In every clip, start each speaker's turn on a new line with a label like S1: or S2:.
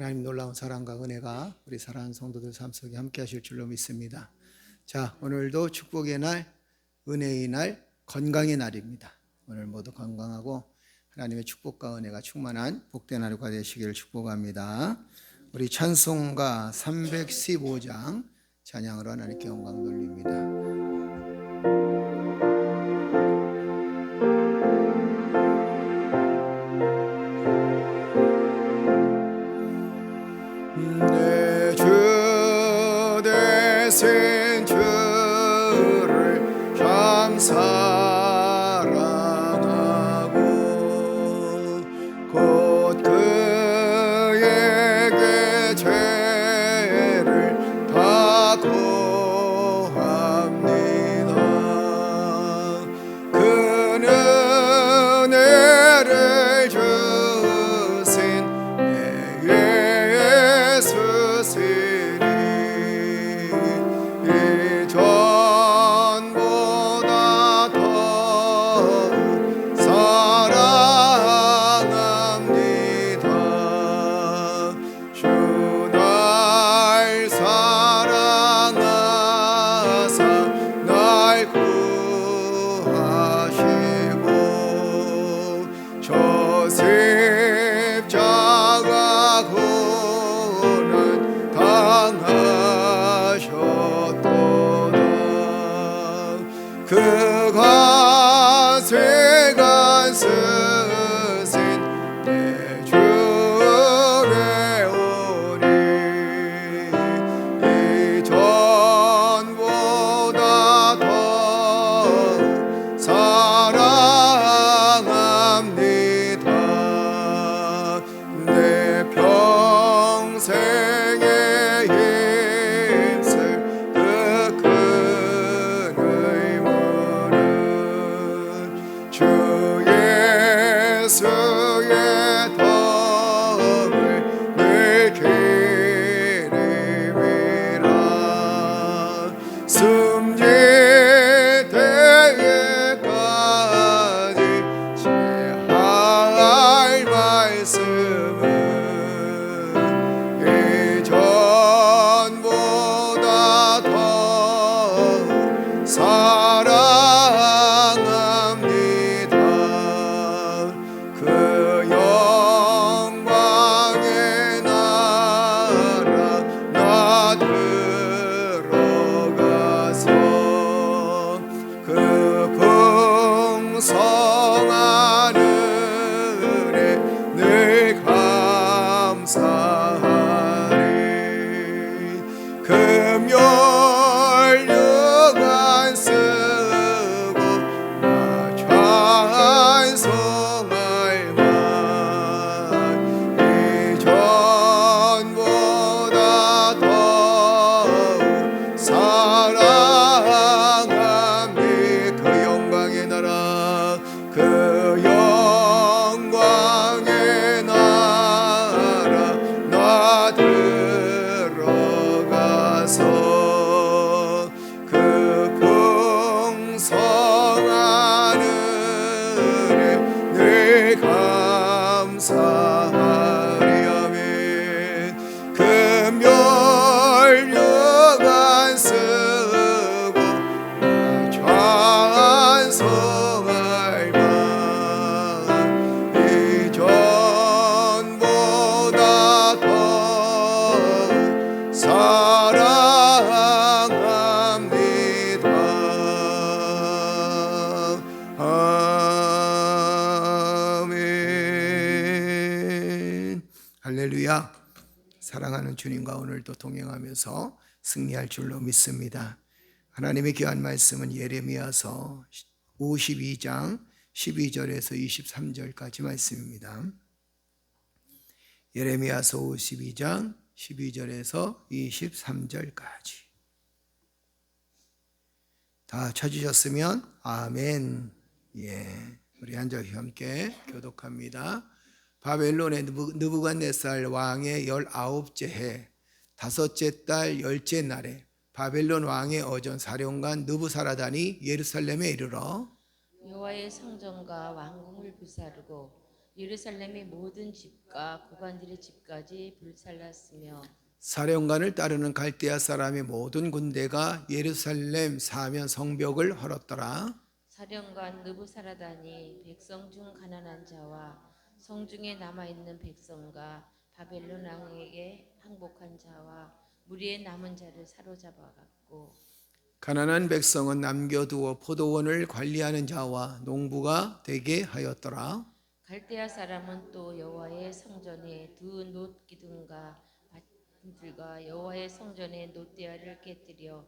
S1: 하나님 놀라운 사랑과 은혜가 우리 사랑하는 성도들 삶 속에 함께 하실 줄로 믿습니다. 자, 오늘도 축복의 날, 은혜의 날, 건강의 날입니다. 오늘 모두 건강하고 하나님의 축복과 은혜가 충만한 복된 하루가 되시기를 축복합니다. 우리 찬송가 315장 찬양으로 하나님께 영광 돌립니다. 내 주 대신 주를 참 사랑하고 곧 그에게 죄를 다 고합니다. 그는 은혜를 주신 이전보다 더욱 사랑합니다. 주 날 사랑하사 날 구하시고 저 십자가 고난 당하셨도다. 그가 세간 쓰신 내 주의 오리 이전보다 더욱 사랑합니다. 내 평생의 힘쓸 그 큰 의무는 주 예수의 덕을 늘 기림이라. 숨질 때에까지 제할 말씀은 이전보다 더욱 사랑합니다. 그 영광의 나라 나 들어가서 그 풍성한 은혜 늘 감사하리. 금요 율관 쓰고 나 찬송할 만 이전보다 더욱 사랑합니다. 그 영광의 나라 그 영광의 나라 나 들어가서 그 풍성한 은혜 늘 감사하리. 아멘. 금요 율관 쓰고 나 찬송할 만 이전보다 더욱 사랑합니다. 아멘. 할렐루야. 사랑하는 주님과 오늘도 동행하면서 승리할 줄로 믿습니다. 하나님의 귀한 말씀은 예레미야서 52장 12절에서 23절까지 말씀입니다. 예레미야서 52장 12절에서 23절까지. 다 찾으셨으면 아멘. 예, 우리 한절 함께 교독합니다. 바벨론의 느부갓네살 왕의 19째 해 다섯째 달 10째 날에 바벨론 왕의 어전 사령관 느부사라단이 예루살렘에 이르러
S2: 여호와의 성전과 왕궁을 불사르고 예루살렘의 모든 집과 고관들의 집까지 불살랐으며
S1: 사령관을 따르는 갈대아 사람의 모든 군대가 예루살렘 사면 성벽을 헐었더라.
S2: 사령관 느부사라단이 백성 중 가난한 자와 성중에 남아있는 백성과 바벨론 왕에게 항복한 자와 무리의 남은 자를 사로잡아갔고
S1: 가난한 백성은 남겨두어 포도원을 관리하는 자와 농부가 되게 하였더라.
S2: 갈대아 사람은 또 여호와의 성전에 두 놋 기둥과 밭들과 여호와의 성전의 놋대야를 깨뜨려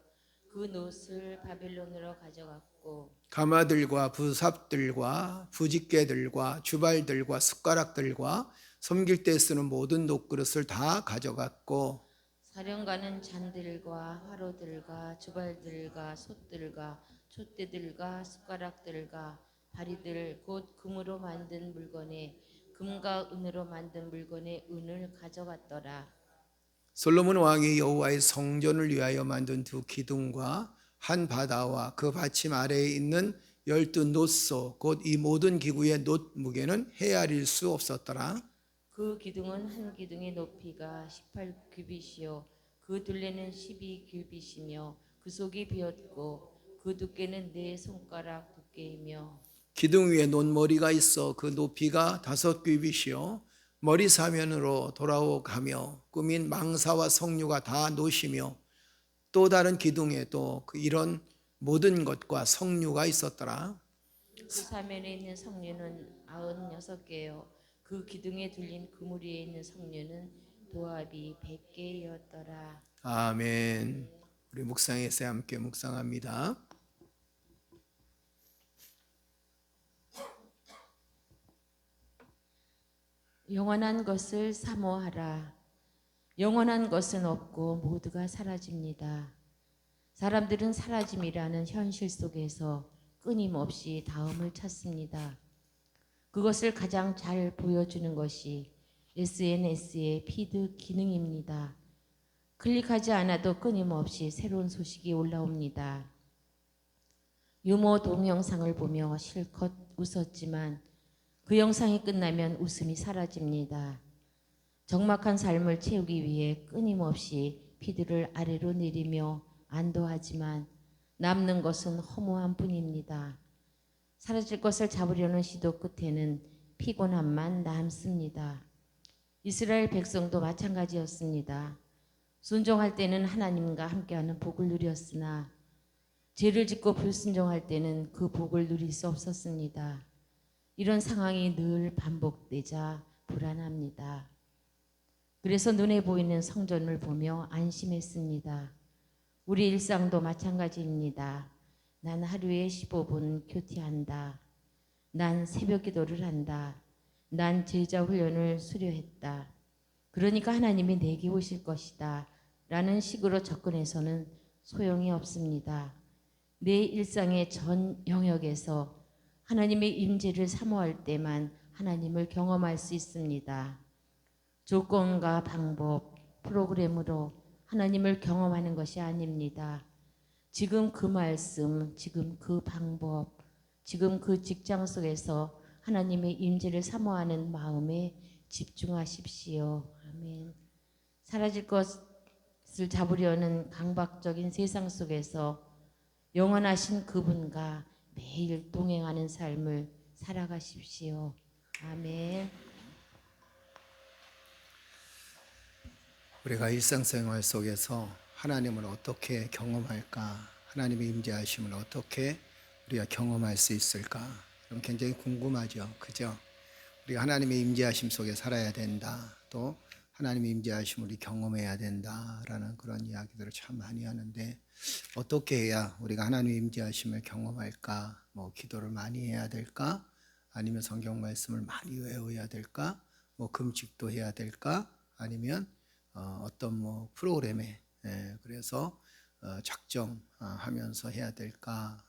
S2: 그 놋을 바벨론으로 가져갔고
S1: 가마들과 부삽들과 부집게들과 주발들과 숟가락들과 섬길 때 쓰는 모든 놋그릇을 다 가져갔고
S2: 사령관은 잔들과 화로들과 주발들과 솥들과 촛대들과 숟가락들과 바리들 곧 금으로 만든 물건에 금과 은으로 만든 물건에 은을 가져갔더라.
S1: 솔로몬 왕이 여호와의 성전을 위하여 만든 두 기둥과 한 바다와 그 받침 아래에 있는 12 놋소 곧 이 모든 기구의 놋 무게는 헤아릴 수 없었더라.
S2: 그 기둥은 한 기둥의 높이가 18규빗이요 그 둘레는 12규빗이며 그 속이 비었고 그 두께는 네 손가락 두께이며
S1: 기둥 위에 논머리가 있어 그 높이가 5규빗이요 머리 사면으로 돌아오가며 꾸민 망사와 석류가 다 놋이며 또 다른 기둥에 또 이런 모든 것과 석류가 있었더라.
S2: 그 사면에 있는 석류는 96개요 그 기둥에 둘린 그물 위에 있는 석류는 도합이 100개였더라.
S1: 아멘. 우리 묵상에서 함께 묵상합니다.
S2: 영원한 것을 사모하라. 영원한 것은 없고 모두가 사라집니다. 사람들은 사라짐이라는 현실 속에서 끊임없이 다음을 찾습니다. 그것을 가장 잘 보여주는 것이 SNS의 피드 기능입니다. 클릭하지 않아도 끊임없이 새로운 소식이 올라옵니다. 유머 동영상을 보며 실컷 웃었지만 그 영상이 끝나면 웃음이 사라집니다. 적막한 삶을 채우기 위해 끊임없이 피드를 아래로 내리며 안도하지만 남는 것은 허무한 뿐입니다. 사라질 것을 잡으려는 시도 끝에는 피곤함만 남습니다. 이스라엘 백성도 마찬가지였습니다. 순종할 때는 하나님과 함께하는 복을 누렸으나 죄를 짓고 불순종할 때는 그 복을 누릴 수 없었습니다. 이런 상황이 늘 반복되자 불안합니다. 그래서 눈에 보이는 성전을 보며 안심했습니다. 우리 일상도 마찬가지입니다. 난 하루에 15분 큐티한다. 난 새벽 기도를 한다. 난 제자 훈련을 수료했다. 그러니까 하나님이 내게 오실 것이다. 라는 식으로 접근해서는 소용이 없습니다. 내 일상의 전 영역에서 하나님의 임재를 사모할 때만 하나님을 경험할 수 있습니다. 조건과 방법, 프로그램으로 하나님을 경험하는 것이 아닙니다. 지금 그 말씀, 지금 그 방법, 지금 그 직장 속에서 하나님의 임재를 사모하는 마음에 집중하십시오. 아멘. 사라질 것을 잡으려는 강박적인 세상 속에서 영원하신 그분과 매일 동행하는 삶을 살아가십시오. 아멘.
S1: 우리가 일상생활 속에서 하나님을 어떻게 경험할까? 하나님의 임재하심을 어떻게 우리가 경험할 수 있을까? 그럼 굉장히 궁금하죠. 그죠? 우리가 하나님의 임재하심 속에 살아야 된다. 또 하나님의 임재하심을 우리 경험해야 된다라는 그런 이야기들을 참 많이 하는데 어떻게 해야 우리가 하나님의 임재하심을 경험할까? 뭐 기도를 많이 해야 될까? 아니면 성경 말씀을 많이 외워야 될까? 뭐 금식도 해야 될까? 아니면 어떤 뭐 프로그램에 그래서 작정하면서 해야 될까?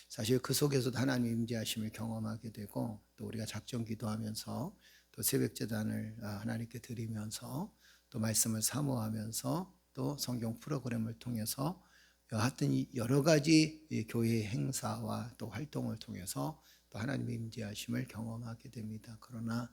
S1: 사실 그 속에서도 하나님 임재하심을 경험하게 되고 또 우리가 작정 기도하면서 또 새벽 제단을 하나님께 드리면서 또 말씀을 사모하면서 또 성경 프로그램을 통해서 하여튼 여러 가지 교회 행사와 또 활동을 통해서 또 하나님의 임재하심을 경험하게 됩니다. 그러나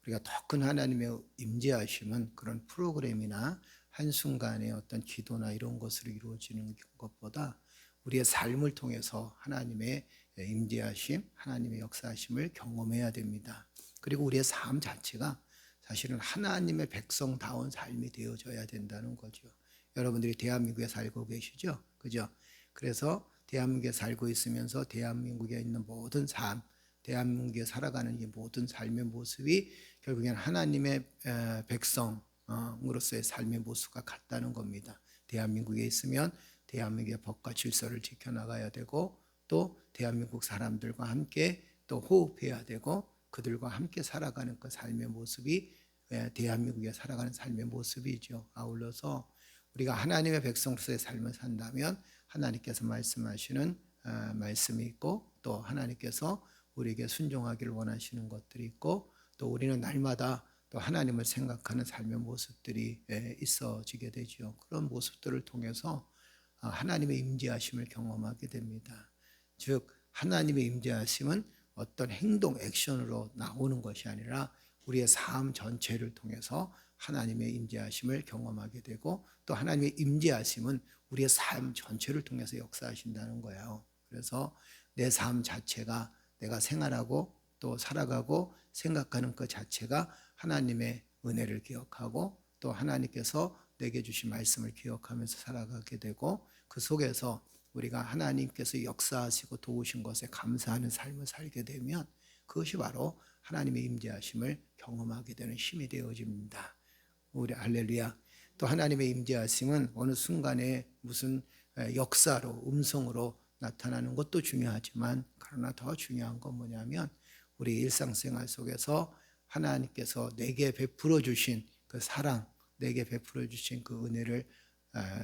S1: 우리가 더 큰 하나님의 임재하심은 그런 프로그램이나 한순간의 어떤 기도나 이런 것으로 이루어지는 것보다 우리의 삶을 통해서 하나님의 임재하심, 하나님의 역사하심을 경험해야 됩니다. 그리고 우리의 삶 자체가 사실은 하나님의 백성다운 삶이 되어져야 된다는 거죠. 여러분들이 대한민국에 살고 계시죠? 그죠? 그래서 대한민국에 살고 있으면서 대한민국에 있는 모든 삶, 대한민국에 살아가는 이 모든 삶의 모습이 결국엔 하나님의 백성으로서의 삶의 모습과 같다는 겁니다. 대한민국에 있으면 대한민국의 법과 질서를 지켜나가야 되고 또 대한민국 사람들과 함께 또 호흡해야 되고 그들과 함께 살아가는 그 삶의 모습이 대한민국에 살아가는 삶의 모습이죠. 아울러서 우리가 하나님의 백성으로서의 삶을 산다면 하나님께서 말씀하시는 말씀이 있고 또 하나님께서 우리에게 순종하기를 원하시는 것들이 있고 또 우리는 날마다 또 하나님을 생각하는 삶의 모습들이 있어지게 되죠. 그런 모습들을 통해서 하나님의 임재하심을 경험하게 됩니다. 즉 하나님의 임재하심은 어떤 행동, 액션으로 나오는 것이 아니라 우리의 삶 전체를 통해서 하나님의 임재하심을 경험하게 되고 또 하나님의 임재하심은 우리의 삶 전체를 통해서 역사하신다는 거예요. 그래서 내 삶 자체가 내가 생활하고 또 살아가고 생각하는 그 자체가 하나님의 은혜를 기억하고 또 하나님께서 내게 주신 말씀을 기억하면서 살아가게 되고 그 속에서 우리가 하나님께서 역사하시고 도우신 것에 감사하는 삶을 살게 되면 그것이 바로 하나님의 임재하심을 경험하게 되는 힘이 되어집니다. 우리 할렐루야. 또 하나님의 임재하심은 어느 순간에 무슨 역사로 음성으로 나타나는 것도 중요하지만 그러나 더 중요한 건 뭐냐면 우리 일상생활 속에서 하나님께서 내게 베풀어 주신 그 사랑, 내게 베풀어 주신 그 은혜를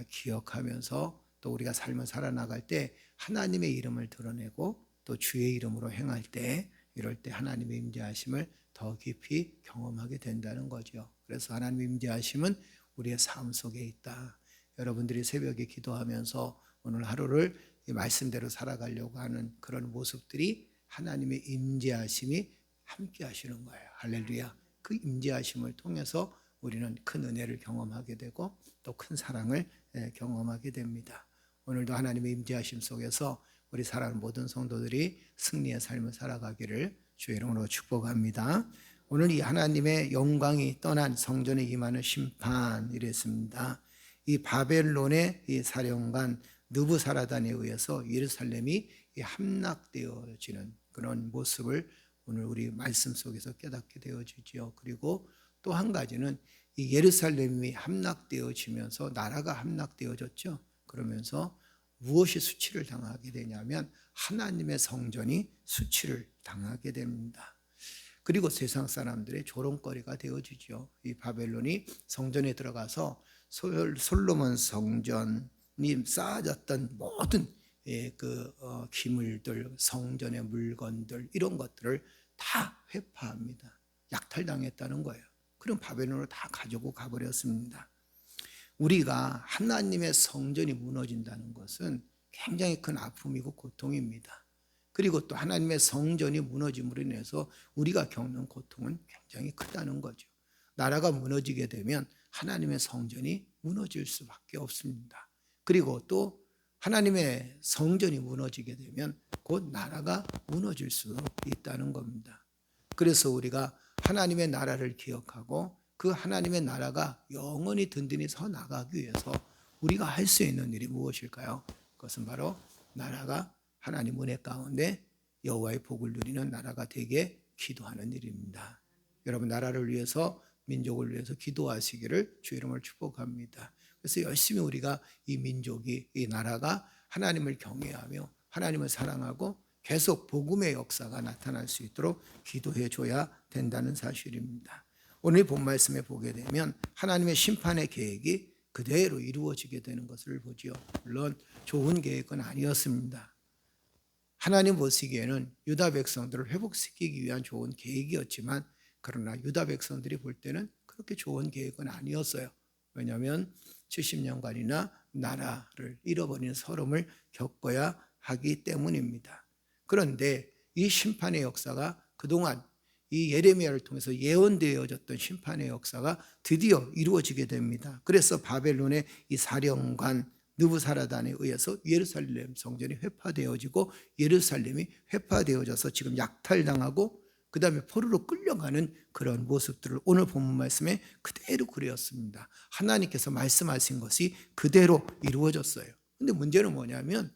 S1: 기억하면서 또 우리가 삶을 살아나갈 때 하나님의 이름을 드러내고 또 주의 이름으로 행할 때 이럴 때 하나님의 임재하심을 더 깊이 경험하게 된다는 거죠. 그래서 하나님의 임재하심은 우리의 삶 속에 있다. 여러분들이 새벽에 기도하면서 오늘 하루를 이 말씀대로 살아가려고 하는 그런 모습들이 하나님의 임재하심이 함께 하시는 거예요. 할렐루야. 그 임재하심을 통해서 우리는 큰 은혜를 경험하게 되고 또 큰 사랑을 경험하게 됩니다. 오늘도 하나님의 임재하심 속에서 우리 사랑하는 모든 성도들이 승리의 삶을 살아가기를 주의 이름으로 축복합니다. 오늘 이 하나님의 영광이 떠난 성전에 임하는 심판 이랬습니다. 이 바벨론의 이 사령관 느부사라단에 의해서 예루살렘이 함락되어지는 그런 모습을 오늘 우리 말씀 속에서 깨닫게 되어지죠. 그리고 또 한 가지는 이 예루살렘이 함락되어지면서 나라가 함락되어졌죠. 그러면서 무엇이 수치를 당하게 되냐면 하나님의 성전이 수치를 당하게 됩니다. 그리고 세상 사람들의 조롱거리가 되어지죠. 이 바벨론이 성전에 들어가서 솔로몬 성전이 쌓아졌던 모든 기물들, 성전의 물건들 이런 것들을 다 회파합니다. 약탈당했다는 거예요. 그럼 바벨론으로 다 가지고 가버렸습니다. 우리가 하나님의 성전이 무너진다는 것은 굉장히 큰 아픔이고 고통입니다. 그리고 또 하나님의 성전이 무너짐으로 인해서 우리가 겪는 고통은 굉장히 크다는 거죠. 나라가 무너지게 되면 하나님의 성전이 무너질 수밖에 없습니다. 그리고 또 하나님의 성전이 무너지게 되면 곧 나라가 무너질 수 있다는 겁니다. 그래서 우리가 하나님의 나라를 기억하고 그 하나님의 나라가 영원히 든든히 서 나가기 위해서 우리가 할 수 있는 일이 무엇일까요? 그것은 바로 나라가 하나님 은혜 가운데 여호와의 복을 누리는 나라가 되게 기도하는 일입니다. 여러분 나라를 위해서 민족을 위해서 기도하시기를 주 이름을 축복합니다. 그래서 열심히 우리가 이 민족이 이 나라가 하나님을 경외하며 하나님을 사랑하고 계속 복음의 역사가 나타날 수 있도록 기도해 줘야 된다는 사실입니다. 오늘 본 말씀에 보게 되면 하나님의 심판의 계획이 그대로 이루어지게 되는 것을 보지요. 물론 좋은 계획은 아니었습니다. 하나님 보시기에는 유다 백성들을 회복시키기 위한 좋은 계획이었지만 그러나 유다 백성들이 볼 때는 그렇게 좋은 계획은 아니었어요. 왜냐하면 70년간이나 나라를 잃어버리는 서름을 겪어야 하기 때문입니다. 그런데 이 심판의 역사가 그동안 이 예레미야를 통해서 예언되어졌던 심판의 역사가 드디어 이루어지게 됩니다. 그래서 바벨론의 이 사령관 느부사라단에 의해서 예루살렘 성전이 회파되어지고 예루살렘이 회파되어져서 지금 약탈당하고 그 다음에 포로로 끌려가는 그런 모습들을 오늘 본문 말씀에 그대로 그렸습니다. 하나님께서 말씀하신 것이 그대로 이루어졌어요. 근데 문제는 뭐냐면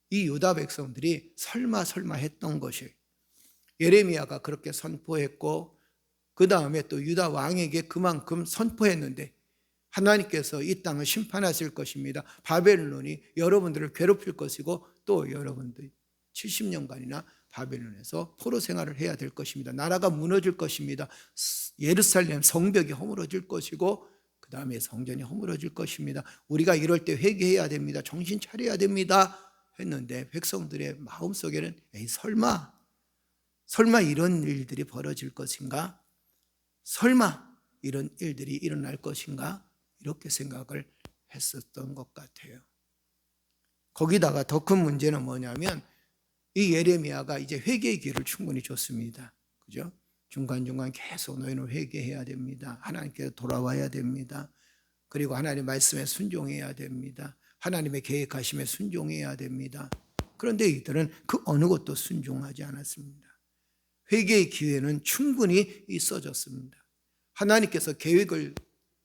S1: 이 유다 백성들이 설마 했던 것이 예레미야가 그렇게 선포했고 그 다음에 또 유다 왕에게 그만큼 선포했는데 하나님께서 이 땅을 심판하실 것입니다. 바벨론이 여러분들을 괴롭힐 것이고 또 여러분들이 70년간이나 바벨론에서 포로 생활을 해야 될 것입니다. 나라가 무너질 것입니다. 예루살렘 성벽이 허물어질 것이고 그 다음에 성전이 허물어질 것입니다. 우리가 이럴 때 회개해야 됩니다. 정신 차려야 됩니다. 했는데 백성들의 마음속에는 에이 설마 이런 일들이 벌어질 것인가? 설마 이런 일들이 일어날 것인가? 이렇게 생각을 했었던 것 같아요. 거기다가 더 큰 문제는 뭐냐면 이 예레미야가 이제 회개의 기회를 충분히 줬습니다. 그죠? 중간중간 계속 너희는 회개해야 됩니다. 하나님께 돌아와야 됩니다. 그리고 하나님의 말씀에 순종해야 됩니다. 하나님의 계획하심에 순종해야 됩니다. 그런데 이들은 그 어느 것도 순종하지 않았습니다. 회개의 기회는 충분히 있어졌습니다. 하나님께서 계획을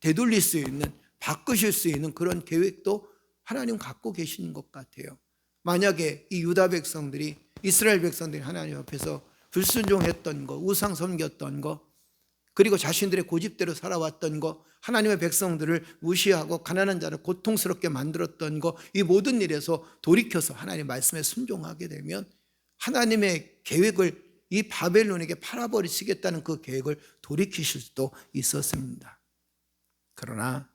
S1: 되돌릴 수 있는, 바꾸실 수 있는 그런 계획도 하나님 갖고 계신 것 같아요. 만약에 이 유다 백성들이, 이스라엘 백성들이 하나님 앞에서 불순종했던 거, 우상 섬겼던 거, 그리고 자신들의 고집대로 살아왔던 거, 하나님의 백성들을 무시하고 가난한 자를 고통스럽게 만들었던 거, 이 모든 일에서 돌이켜서 하나님의 말씀에 순종하게 되면 하나님의 계획을 이 바벨론에게 팔아버리시겠다는 그 계획을 돌이키실 수도 있었습니다. 그러나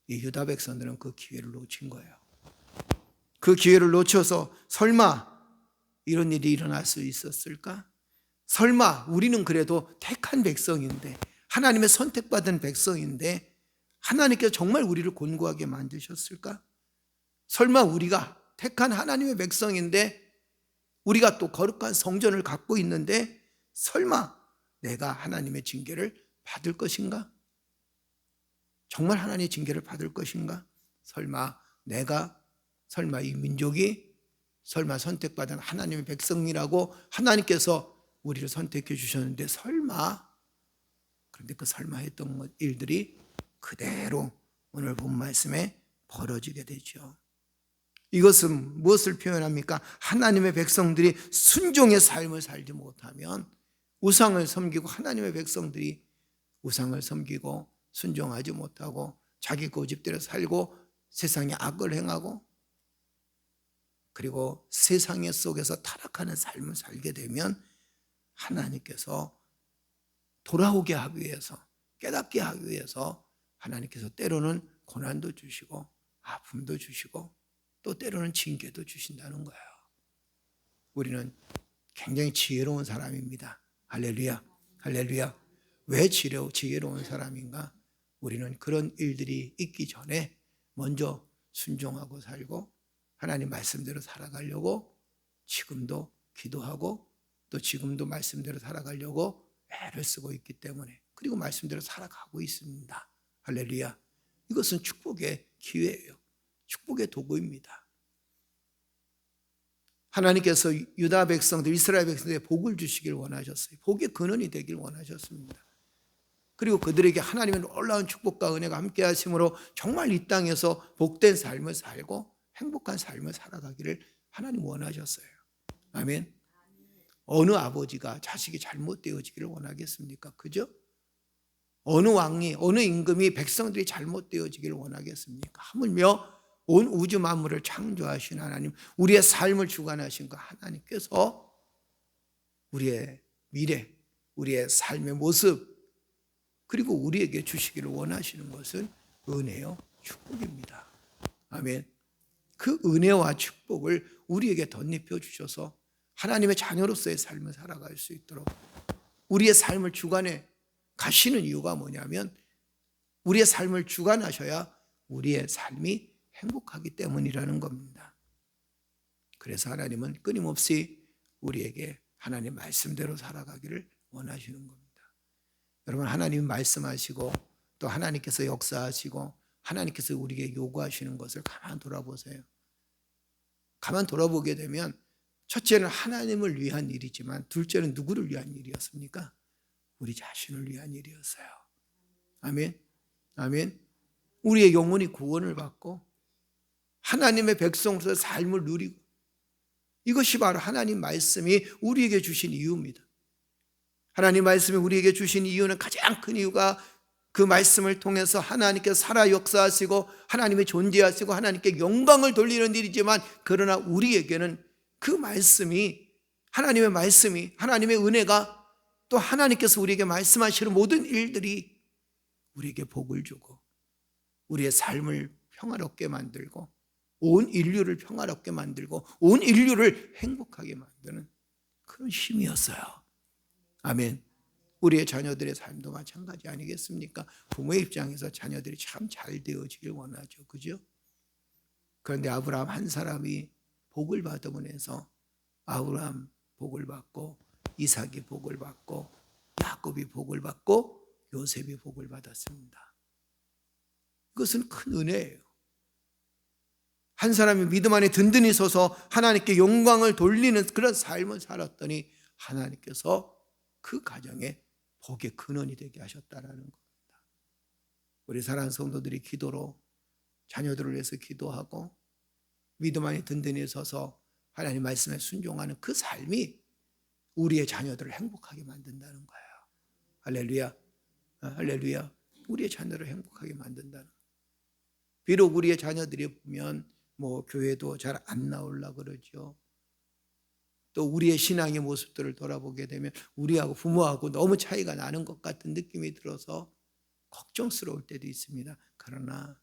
S1: 이 유다 백성들은 그 기회를 놓친 거예요. 그 기회를 놓쳐서 설마 이런 일이 일어날 수 있었을까? 설마 우리는 그래도 택한 백성인데, 하나님의 선택받은 백성인데 하나님께서 정말 우리를 곤고하게 만드셨을까? 설마 우리가 택한 하나님의 백성인데, 우리가 또 거룩한 성전을 갖고 있는데 설마 내가 하나님의 징계를 받을 것인가? 정말 하나님의 징계를 받을 것인가? 설마 이 민족이 설마 선택받은 하나님의 백성이라고 하나님께서 우리를 선택해 주셨는데 그런데 그 설마 했던 일들이 그대로 오늘 본 말씀에 벌어지게 되죠. 이것은 무엇을 표현합니까? 하나님의 백성들이 순종의 삶을 살지 못하면 우상을 섬기고, 하나님의 백성들이 우상을 섬기고 순종하지 못하고 자기 고집대로 살고 세상에 악을 행하고 그리고 세상 속에서 타락하는 삶을 살게 되면 하나님께서 돌아오게 하기 위해서, 깨닫게 하기 위해서 하나님께서 때로는 고난도 주시고 아픔도 주시고 또 때로는 징계도 주신다는 거예요. 우리는 굉장히 지혜로운 사람입니다. 할렐루야, 할렐루야. 왜 지혜로운 사람인가? 우리는 그런 일들이 있기 전에 먼저 순종하고 살고 하나님 말씀대로 살아가려고 지금도 기도하고 또 지금도 말씀대로 살아가려고 애를 쓰고 있기 때문에, 그리고 말씀대로 살아가고 있습니다. 할렐루야. 이것은 축복의 기회예요. 축복의 도구입니다. 하나님께서 유다 백성들, 이스라엘 백성들에게 복을 주시길 원하셨어요. 복의 근원이 되길 원하셨습니다. 그리고 그들에게 하나님의 놀라운 축복과 은혜가 함께 하심으로 정말 이 땅에서 복된 삶을 살고 행복한 삶을 살아가기를 하나님 원하셨어요. 아멘. 어느 아버지가 자식이 잘못되어지기를 원하겠습니까? 그죠? 어느 왕이, 어느 임금이 백성들이 잘못되어지기를 원하겠습니까? 하물며 온 우주 만물을 창조하신 하나님, 우리의 삶을 주관하신 그 하나님께서 우리의 미래, 우리의 삶의 모습, 그리고 우리에게 주시기를 원하시는 것은 은혜요, 축복입니다. 아멘. 그 은혜와 축복을 우리에게 덧입혀 주셔서 하나님의 자녀로서의 삶을 살아갈 수 있도록 우리의 삶을 주관해 가시는 이유가 뭐냐면, 우리의 삶을 주관하셔야 우리의 삶이 행복하기 때문이라는 겁니다. 그래서 하나님은 끊임없이 우리에게 하나님 말씀대로 살아가기를 원하시는 겁니다. 여러분, 하나님 말씀하시고 또 하나님께서 역사하시고 하나님께서 우리에게 요구하시는 것을 가만 돌아보세요. 가만 돌아보게 되면 첫째는 하나님을 위한 일이지만 둘째는 누구를 위한 일이었습니까? 우리 자신을 위한 일이었어요. 아멘. 아멘. 우리의 영혼이 구원을 받고 하나님의 백성으로서 삶을 누리고, 이것이 바로 하나님 말씀이 우리에게 주신 이유입니다. 하나님 말씀이 우리에게 주신 이유는, 가장 큰 이유가 그 말씀을 통해서 하나님께서 살아 역사하시고 하나님의 존재하시고 하나님께 영광을 돌리는 일이지만, 그러나 우리에게는 그 말씀이, 하나님의 말씀이, 하나님의 은혜가, 또 하나님께서 우리에게 말씀하시는 모든 일들이 우리에게 복을 주고 우리의 삶을 평화롭게 만들고 온 인류를 평화롭게 만들고 온 인류를 행복하게 만드는 그런 힘이었어요. 아멘. 우리의 자녀들의 삶도 마찬가지 아니겠습니까? 부모의 입장에서 자녀들이 참 잘 되어지길 원하죠. 그죠? 그런데 아브라함 한 사람이 복을 받음으로 해서 아브라함 복을 받고 이삭이 복을 받고 야곱이 복을 받고 요셉이 복을 받았습니다. 이것은 큰 은혜예요. 한 사람이 믿음 안에 든든히 서서 하나님께 영광을 돌리는 그런 삶을 살았더니 하나님께서 그 가정에 복의 근원이 되게 하셨다라는 겁니다. 우리 사랑하는 성도들이 기도로 자녀들을 위해서 기도하고 믿음 안에 든든히 서서 하나님 말씀에 순종하는 그 삶이 우리의 자녀들을 행복하게 만든다는 거예요. 할렐루야. 할렐루야. 우리의 자녀를 행복하게 만든다는 거예요. 비록 우리의 자녀들이 보면 교회도 잘 안 나오려고 그러죠. 또 우리의 신앙의 모습들을 돌아보게 되면 우리하고 부모하고 너무 차이가 나는 것 같은 느낌이 들어서 걱정스러울 때도 있습니다. 그러나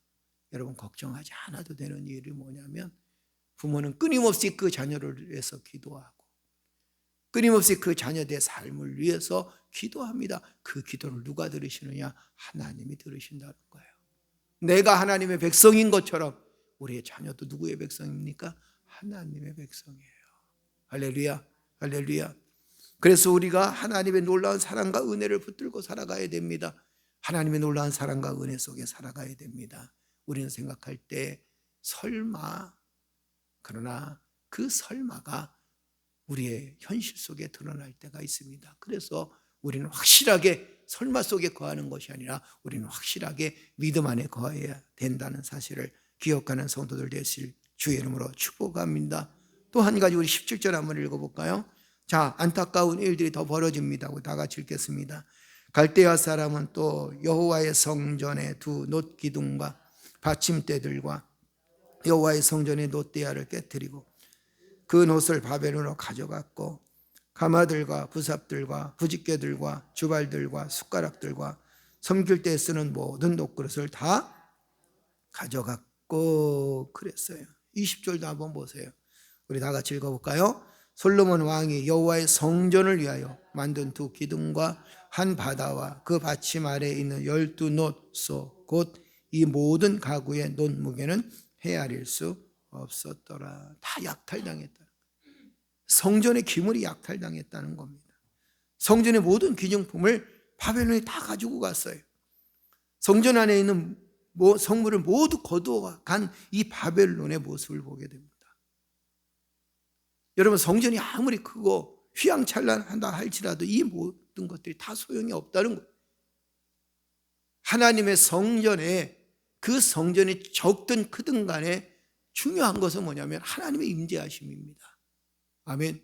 S1: 여러분, 걱정하지 않아도 되는 일이 뭐냐면, 부모는 끊임없이 그 자녀를 위해서 기도하고 끊임없이 그 자녀들의 삶을 위해서 기도합니다. 그 기도를 누가 들으시느냐? 하나님이 들으신다는 거예요. 내가 하나님의 백성인 것처럼 우리의 자녀도 누구의 백성입니까? 하나님의 백성이에요. 할렐루야. 할렐루야. 그래서 우리가 하나님의 놀라운 사랑과 은혜를 붙들고 살아가야 됩니다. 하나님의 놀라운 사랑과 은혜 속에 살아가야 됩니다. 우리는 생각할 때 설마, 그러나 그 설마가 우리의 현실 속에 드러날 때가 있습니다. 그래서 우리는 확실하게 설마 속에 거하는 것이 아니라 우리는 확실하게 믿음 안에 거해야 된다는 사실을 기억하는 성도들 되실 주의 이름으로 축복합니다. 또 한 가지, 우리 17절 한번 읽어볼까요? 자, 안타까운 일들이 더 벌어집니다. 다 같이 읽겠습니다. 갈대아 사람은 또 여호와의 성전의 두 놋기둥과 받침대들과 여호와의 성전의 놋대야를 깨뜨리고 그 놋을 바벨론으로 가져갔고 가마들과 부삽들과 부집개들과 주발들과 숟가락들과 섬길 때 쓰는 모든 놋그릇을 다 가져갔고 그랬어요. 20절도 한번 보세요. 우리 다 같이 읽어볼까요? 솔로몬 왕이 여호와의 성전을 위하여 만든 두 기둥과 한 바다와 그 받침 아래에 있는 12놋소 곧 이 모든 가구의 놋 무게는 헤아릴 수 없었더라. 다 약탈당했다. 성전의 기물이 약탈당했다는 겁니다. 성전의 모든 기념품을 바벨론이 다 가지고 갔어요. 성전 안에 있는 성물을 모두 거두어 간 이 바벨론의 모습을 보게 됩니다. 여러분, 성전이 아무리 크고 휘황찬란하다 할지라도 이 모든 것들이 다 소용이 없다는 거예요. 하나님의 성전에, 그 성전이 적든 크든 간에 중요한 것은 뭐냐면 하나님의 임재하심입니다. 아멘.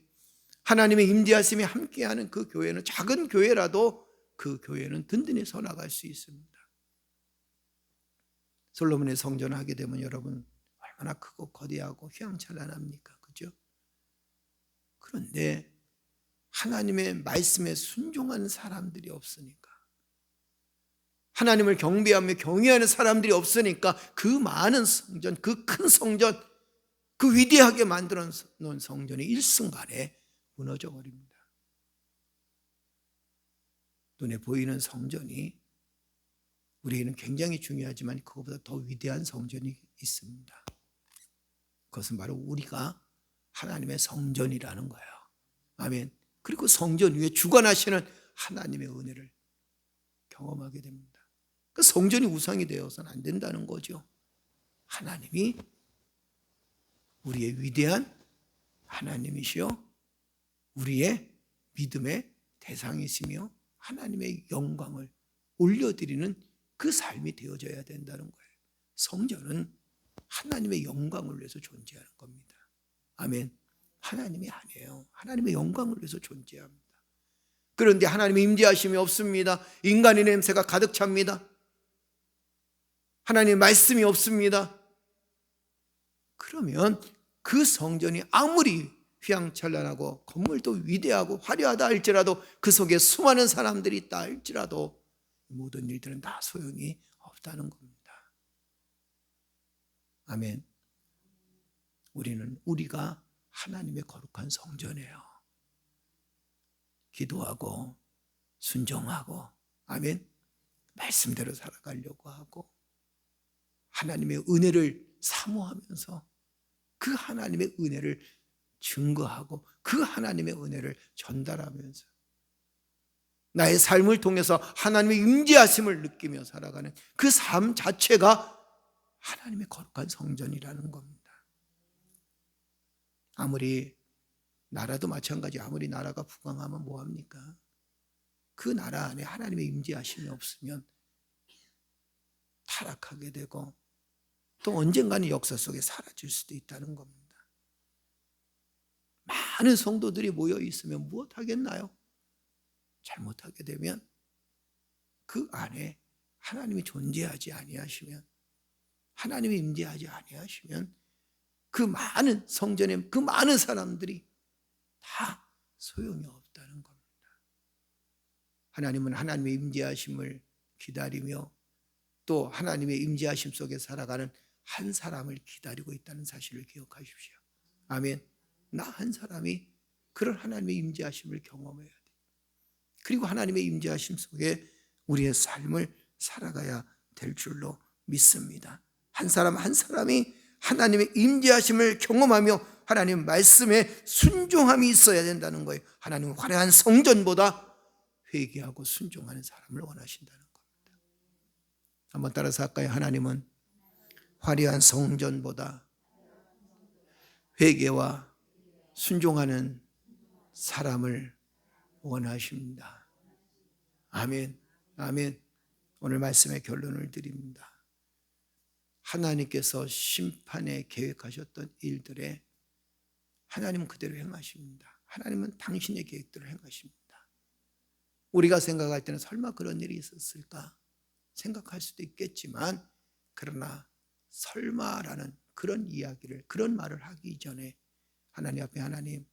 S1: 하나님의 임재하심이 함께하는 그 교회는, 작은 교회라도 그 교회는 든든히 서나갈 수 있습니다. 솔로몬의 성전을 하게 되면 여러분, 얼마나 크고 거대하고 휘황찬란합니까? 그죠? 그런데 하나님의 말씀에 순종하는 사람들이 없으니까, 하나님을 경배하며 경외하는 사람들이 없으니까 그 많은 성전, 그 큰 성전, 그 위대하게 만들어 놓은 성전이 일순간에 무너져 버립니다. 눈에 보이는 성전이 우리에게는 굉장히 중요하지만 그것보다 더 위대한 성전이 있습니다. 그것은 바로 우리가 하나님의 성전이라는 거예요. 아멘. 그리고 성전 위에 주관하시는 하나님의 은혜를 경험하게 됩니다. 그 성전이 우상이 되어서는 안 된다는 거죠. 하나님이 우리의 위대한 하나님이시요 우리의 믿음의 대상이시며 하나님의 영광을 올려드리는 그 삶이 되어져야 된다는 거예요. 성전은 하나님의 영광을 위해서 존재하는 겁니다. 아멘. 하나님이 아니에요. 하나님의 영광을 위해서 존재합니다. 그런데 하나님의 임재하심이 없습니다. 인간의 냄새가 가득 찹니다. 하나님의 말씀이 없습니다. 그러면 그 성전이 아무리 휘황찬란하고 건물도 위대하고 화려하다 할지라도 그 속에 수많은 사람들이 있다 할지라도 모든 일들은 다 소용이 없다는 겁니다. 아멘. 우리가 하나님의 거룩한 성전이에요. 기도하고 순종하고 아멘. 말씀대로 살아가려고 하고 하나님의 은혜를 사모하면서 그 하나님의 은혜를 증거하고 그 하나님의 은혜를 전달하면서 나의 삶을 통해서 하나님의 임재하심을 느끼며 살아가는 그 삶 자체가 하나님의 거룩한 성전이라는 겁니다. 아무리 나라도 마찬가지, 아무리 나라가 부강하면 뭐합니까? 그 나라 안에 하나님의 임재하심이 없으면 타락하게 되고 또 언젠가는 역사 속에 사라질 수도 있다는 겁니다. 많은 성도들이 모여 있으면 무엇 하겠나요? 잘못하게 되면 그 안에 하나님이 존재하지 아니하시면, 하나님이 임재하지 아니하시면 그 많은 성전에 그 많은 사람들이 다 소용이 없다는 겁니다. 하나님은 하나님의 임재하심을 기다리며 또 하나님의 임재하심 속에 살아가는 한 사람을 기다리고 있다는 사실을 기억하십시오. 아멘. 나 한 사람이 그런 하나님의 임재하심을 경험해야 돼. 그리고 하나님의 임재하심 속에 우리의 삶을 살아가야 될 줄로 믿습니다. 한 사람 한 사람이 하나님의 임재하심을 경험하며 하나님 말씀에 순종함이 있어야 된다는 거예요. 하나님은 화려한 성전보다 회개하고 순종하는 사람을 원하신다는 겁니다. 한번 따라서 할까요? 하나님은 화려한 성전보다 회개와 순종하는 사람을 원하십니다. 아멘. 아멘. 오늘 말씀의 결론을 드립니다. 하나님께서 심판에 계획하셨던 일들에 하나님은 그대로 행하십니다. 하나님은 당신의 계획대로 행하십니다. 우리가 생각할 때는 설마 그런 일이 있었을까 생각할 수도 있겠지만, 그러나 설마라는 그런 이야기를, 그런 말을 하기 전에 하나님 앞에 하나님,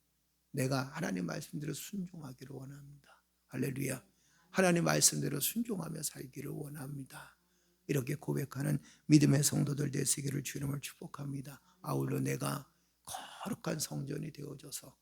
S1: 내가 하나님 말씀대로 순종하기를 원합니다. 할렐루야. 하나님 말씀대로 순종하며 살기를 원합니다. 이렇게 고백하는 믿음의 성도들 되시기를 주 이름으로 축복합니다. 아울러 내가 거룩한 성전이 되어져서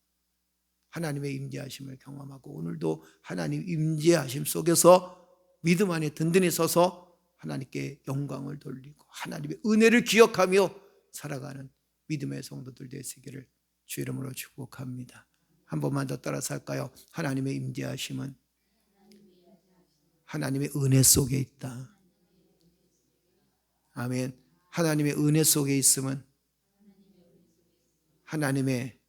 S1: 하나님의 임재하심을 경험하고 오늘도 하나님 임재하심 속에서 믿음 안에 든든히 서서 하나님께 영광을 돌리고 하나님의 은혜를 기억하며 살아가는 믿음의 성도들 되시기를 주 이름으로 축복합니다. 한 번만 더 따라서 할까요? 하나님의 임재하심은 하나님의 은혜 속에 있다. 아멘. 하나님의 은혜 속에 있음은 하나님의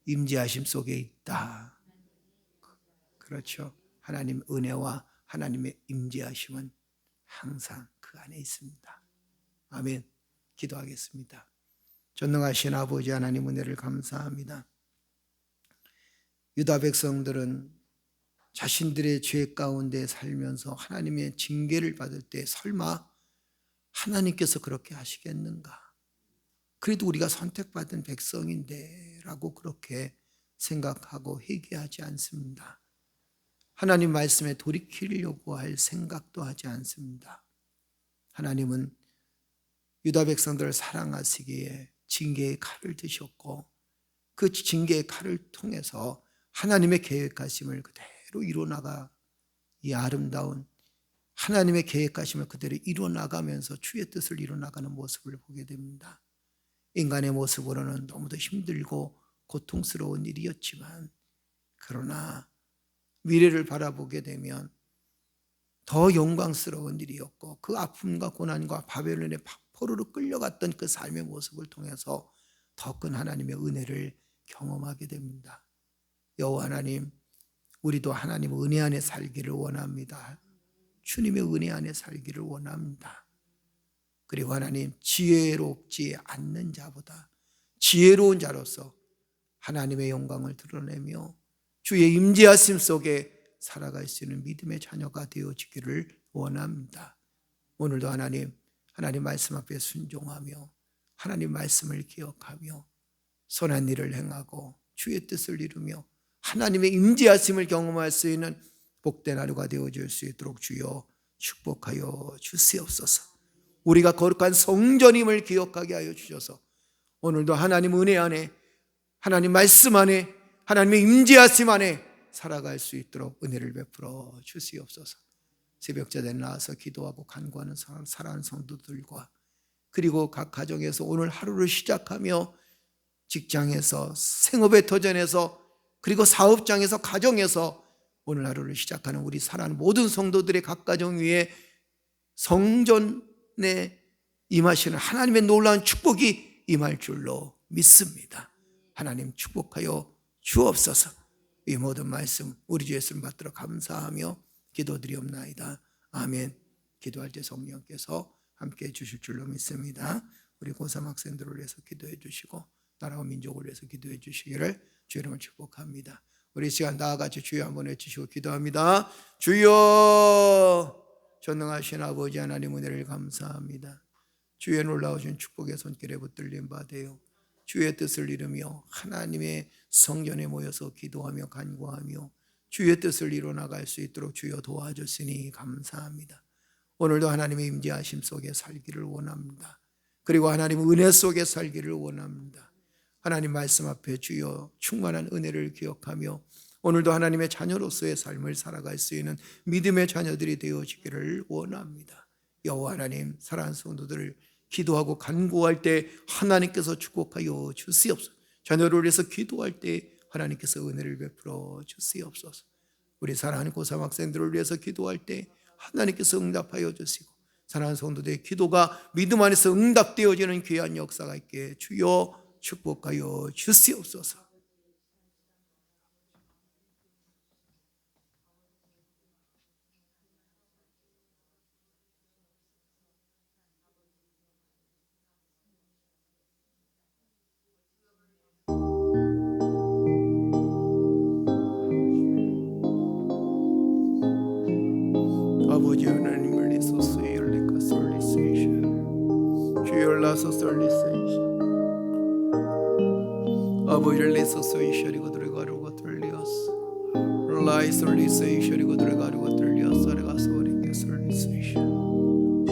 S1: 임재하심 속에 있다. 그렇죠. 하나님 은혜와 하나님의 임재하심은 항상 그 안에 있습니다. 아멘. 기도하겠습니다. 전능하신 아버지 하나님 은혜를 감사합니다. 유다 백성들은 자신들의 죄 가운데 살면서 하나님의 징계를 받을 때 설마 하나님께서 그렇게 하시겠는가? 그래도 우리가 선택받은 백성인데 라고 그렇게 생각하고 회개하지 않습니다. 하나님 말씀에 돌이키려고 할 생각도 하지 않습니다. 하나님은 유다 백성들을 사랑하시기에 징계의 칼을 드셨고 그 징계의 칼을 통해서 하나님의 계획하심을 그대로 이루어나가 이 아름다운 하나님의 계획하심을 그대로 이루어나가면서 주의 뜻을 이루어나가는 모습을 보게 됩니다. 인간의 모습으로는 너무도 힘들고 고통스러운 일이었지만 그러나 미래를 바라보게 되면 더 영광스러운 일이었고, 그 아픔과 고난과 바벨론의 포로로 끌려갔던 그 삶의 모습을 통해서 더 큰 하나님의 은혜를 경험하게 됩니다. 여호와 하나님, 우리도 하나님의 은혜 안에 살기를 원합니다. 주님의 은혜 안에 살기를 원합니다. 그리고 하나님, 지혜롭지 않는 자보다 지혜로운 자로서 하나님의 영광을 드러내며 주의 임재하심 속에 살아갈 수 있는 믿음의 자녀가 되어지기를 원합니다. 오늘도 하나님 말씀 앞에 순종하며 하나님 말씀을 기억하며 선한 일을 행하고 주의 뜻을 이루며 하나님의 임재하심을 경험할 수 있는 복된 하루가 되어질 수 있도록 주여 축복하여 주시옵소서. 우리가 거룩한 성전임을 기억하게 하여 주셔서 오늘도 하나님 은혜 안에, 하나님 말씀 안에, 하나님의 임재하심 안에 살아갈 수 있도록 은혜를 베풀어 주시옵소서. 새벽자대 나와서 기도하고 간구하는 사랑하는 성도들과 그리고 각 가정에서 오늘 하루를 시작하며 직장에서, 생업의 터전에서, 그리고 사업장에서, 가정에서 오늘 하루를 시작하는 우리 사랑하는 모든 성도들의 각 가정 위에 성전에 임하시는 하나님의 놀라운 축복이 임할 줄로 믿습니다. 하나님 축복하여 주옵소서. 이 모든 말씀 우리 주 예수님 받들어 감사하며 기도드리옵나이다. 아멘. 기도할 때 성령께서 함께해 주실 줄로 믿습니다. 우리 고3 학생들을 위해서 기도해 주시고 나라와 민족을 위해서 기도해 주시기를 주의 이름으로 축복합니다. 우리 시간 다 같이 주여 한번 외치시고 기도합니다. 주여, 전능하신 아버지 하나님 은혜를 감사합니다. 주의 놀라우신 축복의 손길에 붙들림 받아요. 주의 뜻을 이루며 하나님의 성전에 모여서 기도하며 간구하며 주의 뜻을 이루어나갈 수 있도록 주여 도와주시니 감사합니다. 오늘도 하나님의 임재하심 속에 살기를 원합니다. 그리고 하나님의 은혜 속에 살기를 원합니다. 하나님 말씀 앞에 주여 충만한 은혜를 기억하며 오늘도 하나님의 자녀로서의 삶을 살아갈 수 있는 믿음의 자녀들이 되어지기를 원합니다. 여호와 하나님, 사랑하는 성도들을 기도하고 간구할 때 하나님께서 축복하여 주시옵소서. 자녀를 위해서 기도할 때 하나님께서 은혜를 베풀어 주시옵소서. 우리 사랑하는 고3 학생들을 위해서 기도할 때 하나님께서 응답하여 주시고 사랑하는 성도들의 기도가 믿음 안에서 응답되어지는 귀한 역사가 있게 주여 축복하여 주시옵소서. 아버지 하나님을 위해서 수요일과 솔리세이션 주여 라서 솔리세이션 아버지를 위해서 수요일이고 들어가려고 들려서 라이 솔리세이션이고 들어가려고 들려서 내가 소리게 솔리세이션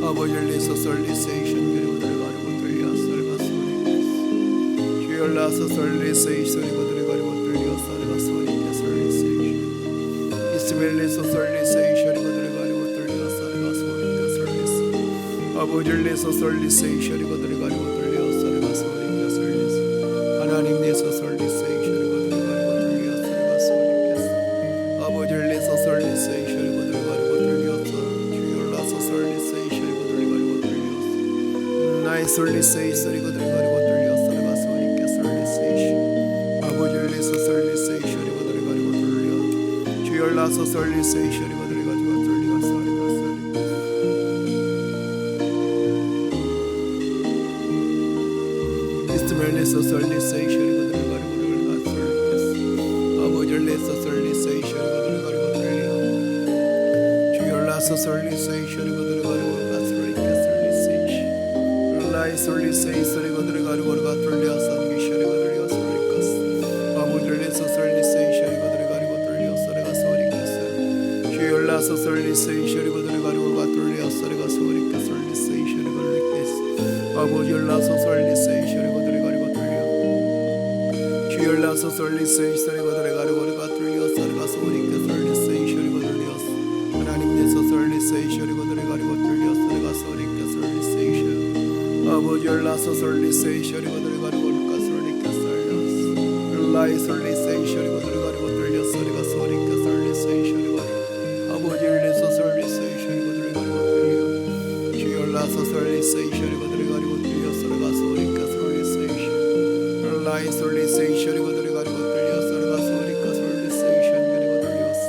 S1: 아버지를 위해서 솔리세이션 그리고 들어가려고 들려서 내가 소리게 주여 라서 솔리세이션이고 들어가려고 들려서 내가 소리게 솔리세이션 이스멜레서 솔리세이션이고 들어가려고 들려서 내가 소리게 솔리세이션 아버지를 위해서 솔리세이션이고 들어가려고 들려서 내가 소리게 솔리세이션 하나님 내서 솔리세이션이고 들어가려고 들려서 내가 소리게 아버지를 위해서 솔리세이션이고 들어가려고 들려서 주여 라서 솔리세이션이고 들어가려고 들려서 나의 솔리세이션이고 들어가려고 들려서 내가 소리게 솔리세이션 아버지를 위해서 솔리세이션이고 들어가려고 들려 주여 라서 솔리세이션이고 들어가지고 들려서 내가 소리게 이스멜레서 솔리세이션이고 들어가려고 들려서 아버지를 위해서 솔리세이션이고 들어가려고 들려 주여 라서 솔리세이션이고 들어가려고 소리게 솔리세이션 라이 솔리세이션이고 들어가려고 들려서 미션이고 들려서 소리게 아버지를 위해서 솔리세이션이고 들어가려고 들려서 내가 소리게 주여 라서 솔리세이션이고 들어가려고 들려서 내가 소리게 솔리세이션이고 들려서 아버지를 라서 솔리세이션이고 들어가려고 들려 주여 라서 솔리세이션이고 들어가려고 들려서 내가 소리게 솔리세이션이고 들려서 하나님 내서 솔리세이션이고 들어가려고 들려서 내가 소리게 솔리세이션 아버지를 라서 솔리세이션이고 들어가려고 소리게 솔리세이션 라이 솔리세이션이고 들어가려고 주열라서 솔리세이션이 거들이 가리고 들려서가 소리가 솔리세이션 라이 솔리세이션이 거들이 가리고 들려서가 소리가 솔리세이션 그리고 들렸어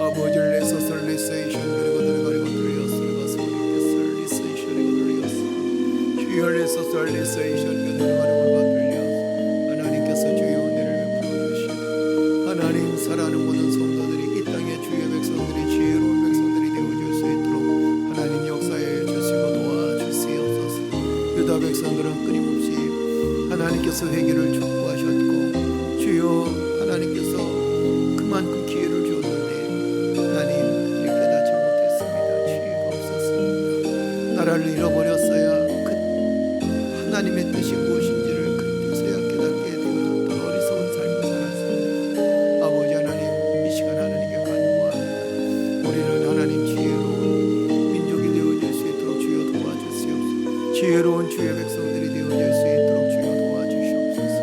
S1: 아버지를 내서 솔리세이션 그리고 들어가리고 들렸어가 소리가 솔리세이션이 거들렸어 주열에서 솔리세이션 그리고 가리고 들렸어 하나님께서 주의 은혜를 베풀어 주시고 하나님 사랑하는 모든 성도들이 이 땅의 주의 백성들이 지혜로운 백성들이 되어줄 수 있도록 하나님 역사에 주시고 도와주시옵소서. 유다 백성들은 끊임없이 하나님께서 회개를 촉구하셨고 주여 하나님께서 그만큼 기회를 주었는데 하나님 이를 깨닫지 못했습니다. 지혜가 없었습니다. 나라를 잃어버렸어야 그 하나님의 뜻이 무엇인지를 그때서야 깨닫게 되었던 어리석은 삶을 살았습니다. 아버지 하나님 이 시간 하나님께 간구합니다. 우리는 하나님 지혜로운 민족이 되어질 수 있도록 주여 도와주시옵소서. 지혜로운 주의 백성들이 되어질 수 있도록 주여 도와주시옵소서.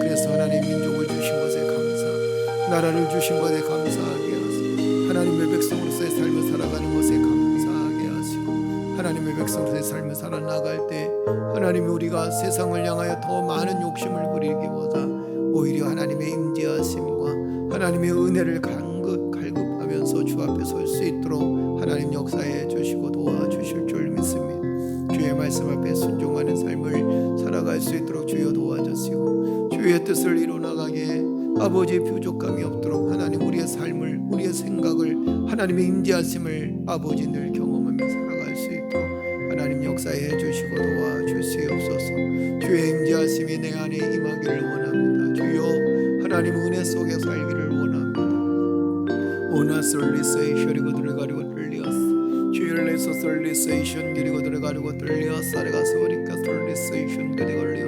S1: 그래서 하나님 민족을 주신 것에 감사, 나라를 주신 것에 감사하게 하시고 하나님의 백성으로서의 삶을 살아가는 것에 감사하게 하시고 하나님의 백성으로서의 삶을 살아나갈 때 하나님이 우리가 세상을 향하여 더 많은 욕심을 부리기보다 오히려 하나님의 임재하심과 하나님의 은혜를 갈급하면서 주 앞에 설 수 있도록 하나님 역사해 주시고 도와주실 줄 믿습니다. 주의 말씀 앞에 순종하는 삶을 살아갈 수 있도록 주여 도와주시고 주의 뜻을 이루어나가게 아버지의 부족함이 없도록 하나님 우리의 삶을 우리의 생각을 하나님의 임재하심을 아버지 늘 경험하며 살아갈 수 있도록 하나님 역사해 주시고 도와주시옵소서. 주의 임재하심이 내 안에 임하기를 원합니다. 주여 하나님 은혜 속에 살기를 원합니다. 오나 솔리세이션이고 들어가려고 들렸어. 주열내서 솔리세이션 그리고 들어가려고 들렸어. 아래가서 오니까 솔리세이션 그리고 걸려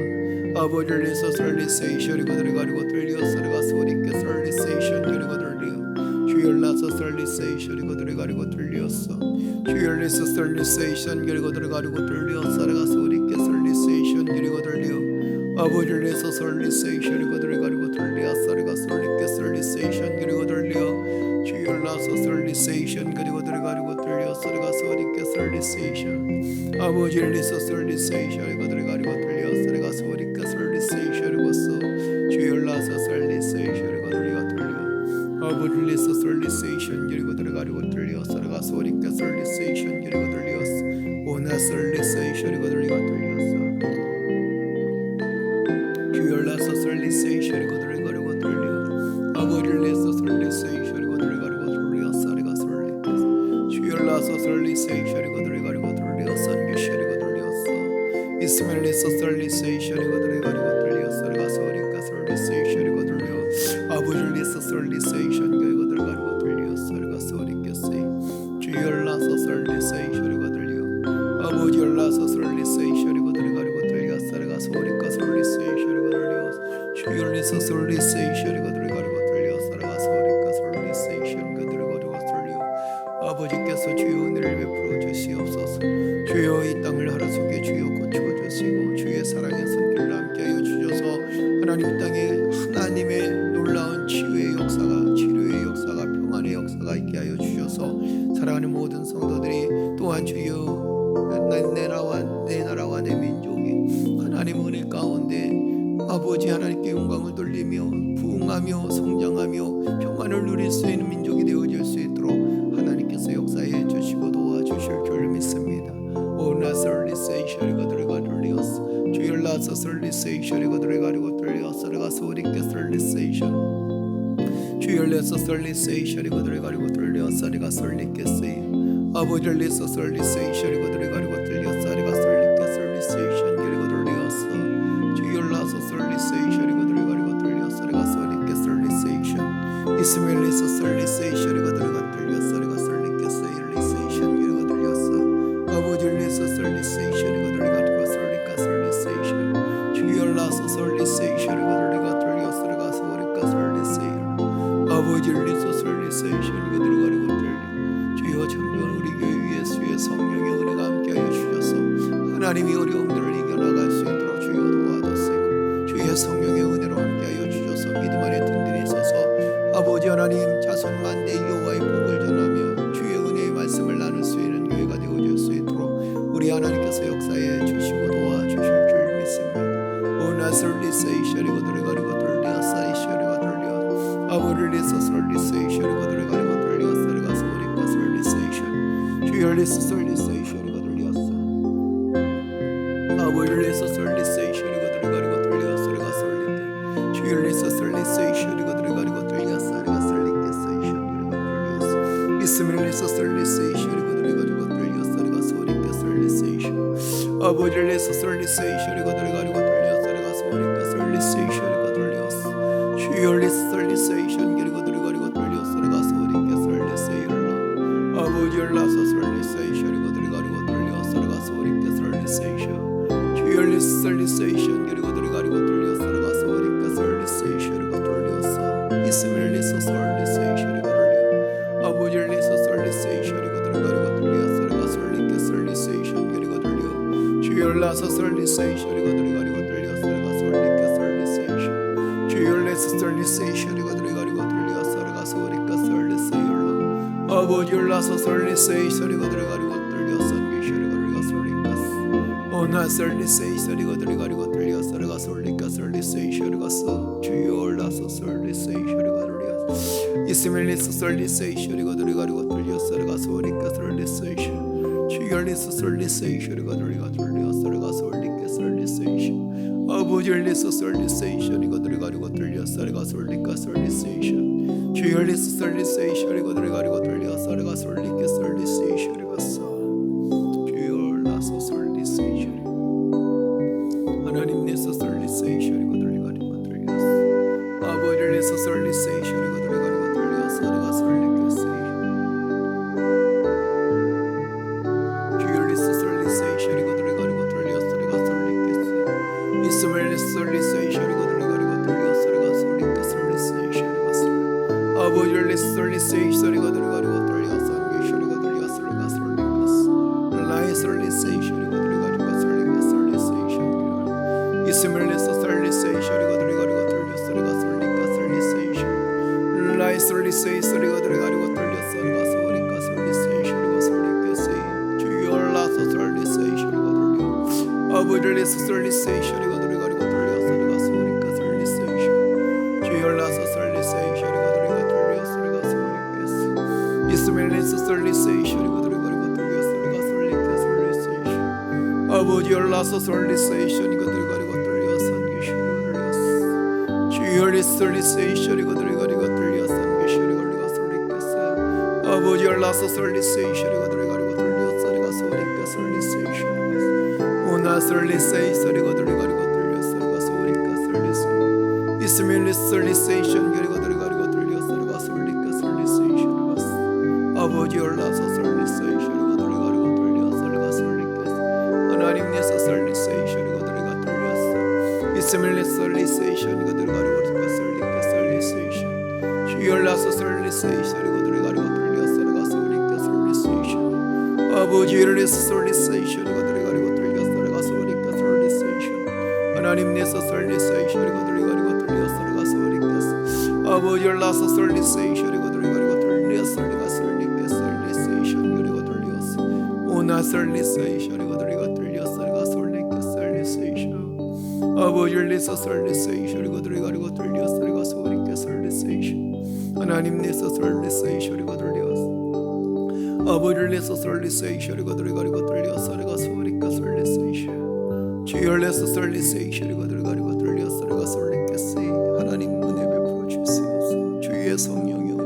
S1: 아버지를 내서 솔리세이션이고 들어가려고 들렸어. 아래가서 오니까 솔리세이션 그리고 들려 주열나서 솔리세이션이고 들어가려고 들렸어. 주열내서 솔리세이션 그리고 들어가려고 들렸어. 아래가서 오니까 솔리세이션 그리고 들려 아버지를 내서 솔리세이션이고 들어가려고 들렸어. 아래가서 오니까 솔리세이션 그리고 들려 주열나서 솔리세이션 그리고 들어가려고 들렸어. 아래가서 오니까 솔리세이션 아버지를 내서 솔리세이션이고 들어가려고 들렸어. 아래가서 오니까 솔리세이션이고 주열나서 솔리세이션이고 들려고 들려 아버지를 내서 솔리세이션 그리고 들어가려고 들렸어. 아래가서 오니까 솔리세이션 그리고 들렸어. 오나 솔리세이션이고 들려고 들렸어. 주열나서 솔리세이션이고 들어가려고 들려 아버지를 내서 솔리세이션이고 들어가려고 들렸어. 아래가서 주열나서 솔리세이션이고 들어가려고 들렸어. 미션이고 들렸어. 이스마엘 내서 솔리세이션이고 들어가려고 들렸어. 아래가서 오니까 솔리세이션이고 들려 아버지를 내서 솔리세이션 그리고 들어가려고 들렸어. 아래가서 오니까 주열나서 솔리세이션이고 들려 아버지 열나서 솔리세이션이고 들어가려고 들렸어. 아래가서 오니까 솔리세이션이고 들렸어. 주열내서 솔리세이션이고 들어가려고 들렸어. 아래가서 오니까 솔리세이션 그들어가려고 들려 아버지께서 주의 은혜를 베풀어 주시옵소서. 주여 이 땅을 하루속에 주여 고쳐 주시고 주의 사랑의 손길을 함께하여 주셔서 하나님 땅에 하나님의 놀라운 치유의 역사가 치료의 역사가 평안의 역사가 있게 하여 주셔서 사랑하는 모든 성도들이 또한 주여 내 나라와 내 민족이 하나님 은혜 가운데 아버지 하나님께 영광을 돌리며 부흥하며 성장하며 평안을 누릴 수 있는 민족이 되어질 수 있도록 하나님께서 역사해 주시고 도와주실 줄 믿습니다. 오나 솔리세이션이고 들어가 들렸어. 주열나서 솔리세이션이고 들어가려고 들렸어. 아래가서 오니까 솔리세이션 주열내서 솔리세이션이고 들어가려고 들렸어. 아래가서 올리겠어요. 아버지를 내서 솔리세이션이고 들어가려고 들렸어. 아래가서 올리까 솔리세이션 그리고 들렸어. 주열나서 솔리세이션이고 들어가려고 들렸어. 아래가서 올리까 솔리세이션 이스마엘 내서 솔리세이션이고 들어가 들렸어. 아래가서 올리까 솔리세이션 그리고 들렸어. 아버지를 내서 솔리세이션이고 들어가려고 솔리까 솔리세이션 주열나서 솔리세이션이고 들어가 들렸어. 아래가서 올리까 솔리세이션 아버지를 내서 솔리세이션이고 들어가려고 들려 주여 참전 우리 교회 위에 주의 성령의 은혜가 함께하여 주셔서 하나님이 어려움들을 이겨나갈 수 있도록 주여 도와주시고 주의 성령의 은혜로 함께하여 주셔서 믿음 안에 든든히 서서 아버지 하나님 자손 만대 여호와의 복을 전하며 주의 은혜의 말씀을 나눌 수 있는 교회가 되어줄 수 있도록 우리 하나님 하나님께서 역사해 주시고 도와주실 줄 믿습니다. 오나설리세이셔리고 들어가리고 돌리어사이셔리고 돌리어 아버지를 위해서 설리세이셔리고 들어가리고 돌리어사리가 소리가 설리세이셔 주열리서 설리세이셔리고 돌리어사 아버지를 위해서 설리세이셔리고 들어가리고 돌리어사리가 설리게 주열리서 설리세이셔리고 들어가리고 돌리어사리가 설리게 세이셔리고 돌리어사 있음을 위해서 설리세이셔리고 들어가리고 돌리어사리가 소리가 설리세이셔 아버지를 위해서 설리세이셔리고 들어가리고 돌리어사리가 소리가 설리세이셔리고 돌리어사 주열리서 설리세이션 그리고 들어가리고 돌리어사리가 소리가 설리세이올라 아버지를 나서 설리세이셔리고 들어가리고 돌리어사리가 소리가 설리세이셔 주열리서 설리세이션 그리고 들어가리고 돌리어사리가 소리가 설리세이셔리고 돌리어사 있음을 위해서 설리세이셔리고 돌리어 아버지를 위해서 설리세이셔리고 들어가리고 돌리어사리가 소리가 설리세이션 그리고 돌리어 주열나서 설리세이셔리고 들어가리고 돌리어사리가 소리가 설리세이션 주열내서 설리세이셔리고 들어가리고 돌리어사리가 소리가 설리세이올라 아버지를 나서 설리세이셔리고 들어가리고 돌리어사리가 소리가 설리가 오나 설리세이셔리고 들어가리고 돌리어사리가 소리가 설리세이셔리가 주열나서 설리세이셔리고 돌리어 있음을 위해서 설리세이셔리고 들어가리고 돌리어사리가 소리가 설리세이셔 주열리서 설리세이셔리고 들어가 돌리어사리가 소리가 설리세이셔 아버지를 위해서 설리세이셔리고 들어가리고 돌리어사리가 소리가 설리세이셔 주열리서 설리세이셔리고 들어가리고 돌리어사리가 소리가 설리세이셔리가 주열나서 설리세이셔리 하나님 위해서 설리세이셔리고 들어가리고 돌리어사 아버지를 위해서 설리세이셔리고 들어가리고 돌리어사리가 설리가 세이셔 주열리서 설리세이셔리고 들어가리고 돌리어사리가 설리가 있음을 위해서 설리세이셔리고 들어가리고 돌리어사리가 소리가 설리세이셔리가 아버지를 위해서 설리세이셔리고 들어가리고 돌리어사리가 돌리어사리가 설리가 나의 설리세이셔리고 들어가리고 설리가 설리세이셔 있음을 위해서 설리세이셔리고 들어가리고 돌리어사리가 설리가 설리세이셔 나의 설리세이셔리고 들어가리고 돌리어사리가 소리가 설리세이셔리고 설리가 세이 주열나서 설리세이셔리고 돌리어 아버지를 위해서 설리세이셔리고 들어가리고 돌리어사리가 소리가 설리세이셔 주열나서 설리세이셔리고 들어가 돌리어사리가 소리가 있음을 위해서 설리세이셔리고 들어가리고 돌리어사리가 소리가 설리세이셔 아버지를 나서 설리세이셔리고 들어가리고 돌리어사리가 돌리어사 주열리서 설리세이셔리고 들어가리고 돌리어사리가 설리가 아버지를 나서 설리세이셔리고 들어가리고 돌리어사리가 소리가 설리세이셔 오나 설리세이셔리고 들어가리고 돌리어사리가 소리가 설리세이셔 있음을 위해서 설리세이션 그리고 들어가리고 돌리어사리가 소리가 설리세이셔 아버지를 나서 설리세이셔리고 들어가리고 돌리어사리가 소리가 하나님 위해서 설리세이셔리고 들어가 돌리어사 있음을 위해서 설리세이셔리고 들어가리고 설리가 설리세이셔 주열 나서 설리세이셔리고 들어가리고 돌리어사리가 소리가 설리세이셔 아버지를 위해서 설리세이셔리고 들어가리고 돌리어사리가 소리가 설리세이셔 하나님 위해서 설리세이셔리고 들어가리고 돌리어사리가 소리가 아버지를 나서 설리세이셔리고 들어가리고 돌리어사리가 소리가 설리세이셔 그리고 돌리어사 오나 설리세이셔리고 들어가 돌리어사리가 소리가 설리세이셔 아버지를 위해서 설리세이셔리고 들어가리고 돌리어사리가 소리가 설리세이셔 하나님 위해서 설리세이셔리고 돌리어사 아버지를 위해서 설리세이셔리고 들어가리고 돌리어사리가 소리가 설리세이셔 주열 위해서 설리세이셔리고 들어가리고 돌리어사리가 설리가 세이 하나님 은혜 베풀어 주시옵소서 주의 성령의 은혜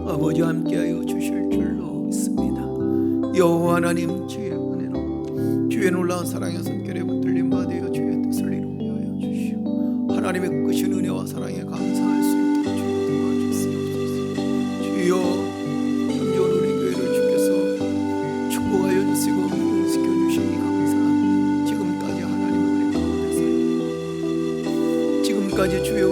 S1: 아버지 함께하여 주실 줄로 믿습니다. 여호와 하나님 주의 은혜로 주의 놀라운 사랑의 손길에 붙들림 받으여 주의 뜻을 이루게 하여 주시오. 하나님의 크신 은혜와 사랑에 감사할 수 있도록 주여 도와주시옵소서. 주여 염려온 우리 교회를 주께서 축복하여 주시고 응시켜 주시니 감사합니다. 지금까지 하나님의 은혜 가운데서 지금까지 주여